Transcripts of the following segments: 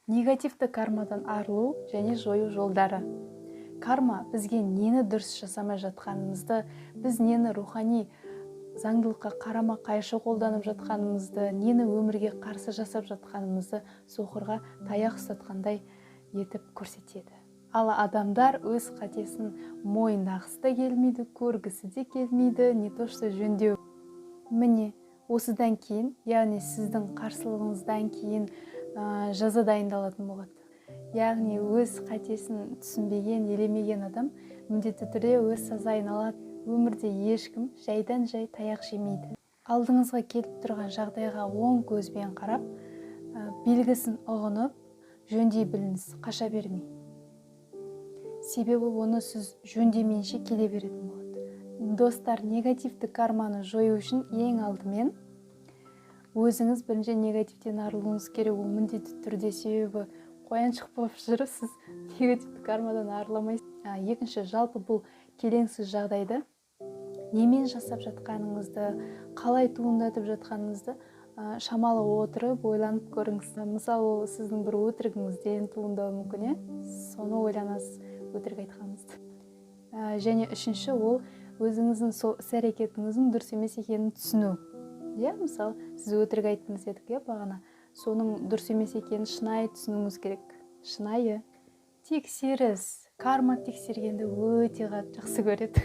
Негативті кармадан арылу және жою жолдары. Карма бізге нені дұрыс жасамай жатқанымызды, біз нені рухани заңдылыққа қарама қайшы қолданып жатқанымызды, нені өмірге қарсы жасап жатқанымызды соқырға таяқ ұстатқандай етіп көрсетеді. Ал адамдар өз қатесін мойындағысы да келмейді, көргісі де келмейді, не то что жөндеу. Міне, осыдан кейін, яғни сіздің қарсылығыңыздан кейін жаза дайындалатын болады. Яғни өз қатесін түсінбеген, елемеген адам міндетті түрде өз сазайын алады. Өмірде ешкім жайдан жай таяқ жемейді. Алдыңызға келіп тұрған жағдайға оң көзбен қарап, белгісін ұғынып, жөндей біліңіз, қаша бермей. Себебі оны сіз жөндемейінше келе беретін болады. Достар, негативті карманы жою үшін ең алдымен өзіңіз бірінші негативтен арылуыңыз керек. Ол міндетті түрде, себебі қояншық болып жүріп, сіз негативті кармадан арыламайсыз. Екінші, жалпы бұл келеңсіз жағдайды немен жасап жатқаныңызды, қалай туындатып жатқаныңызды шамалы отырып, ойланып көріңіз. Мысалы, сіздің бір өтірігіңізден туындауы мүмкін, соны ойланасыз, өтірік айтқаныңызды. Және үшінші, ол өзіңіздің сол іс-әрекетіңіздің дұрыс емес екенін түсіну. Мысалы, сіз өтірік айттыңыз дедік, бағана. Соның дұрыс емес екенін шынайы түсінуіңіз керек. Шынайы тексеріс. Карма тексергенді өте жақсы көреді.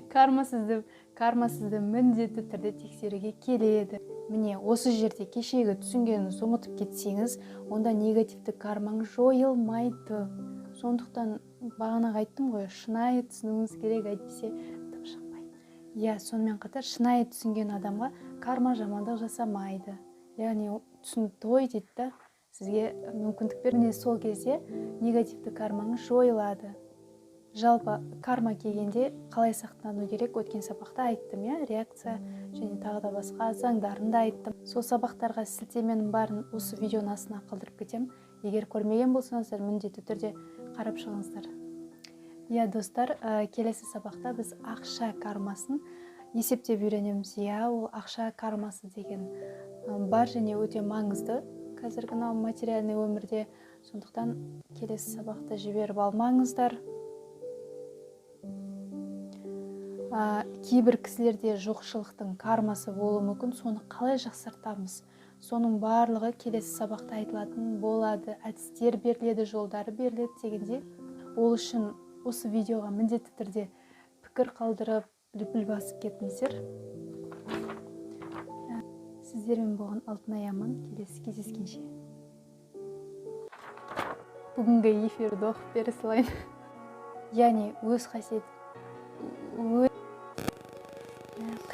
Карма сізді міндетті түрде тексеруге келеді. Міне, осы жерде кешегі түсінгеніңізді ұмытып кетсеңіз, онда негативті кармаң жойылмайды. Сондықтан бағана айттым ғой, шынайы түсінуіңіз керек, әйтпесе түк шықпайды. Сонымен қатар шынайы түсінген адамға карма жамандық жасамайды. Яғни түсінікті ғой дейді да, сізге мүмкіндік бермей, сол кезде негативті кармаңыз жойылады. Жалпы карма келгенде қалай сақтану керек, өткен сабақта айттым, реакция және тағы да басқа заңдарын да айттым. Сол сабақтарға сілтеменің барын осы видеоның астына қалдырып кетем. Егер көрмеген болсаңыздар, міндетті түрде қарап шығыңыздар. Достар, келесі сабақта біз ақша кармасын есептеп үйренеміз. Ол ақша кармасы деген бар және өте маңызды қазіргі материальный өмірде. Сондықтан келесі сабақты жіберіп алмаңыздар. Кейбір кісілерде жоқшылықтың кармасы болуы мүмкін, соны қалай жақсартамыз? Соның барлығы келесі сабақта айтылатын болады. Әдістер беріледі, жолдары беріледі дегенде, ол үшін осы видеоға міндетті түрде пікір қалдырып, лүпіл басып кетіңіздер. Сіздермен болған Алтынай Аман, келесі кездескенше. Бүгінгі эфирді оқып бере салайын. Яғни өз қасиет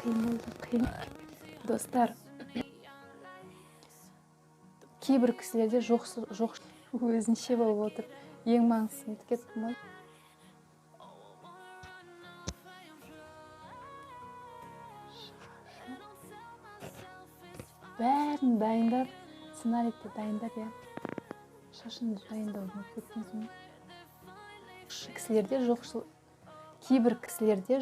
қиын. Достар, кейбір кісілерде жоқ өзінше болып отыр. Ең маңыздысын кетіп ма? Бәрін дайындап, сценарийді дайындап, шашын дайындау кеткенсің. Кейбір кісілерде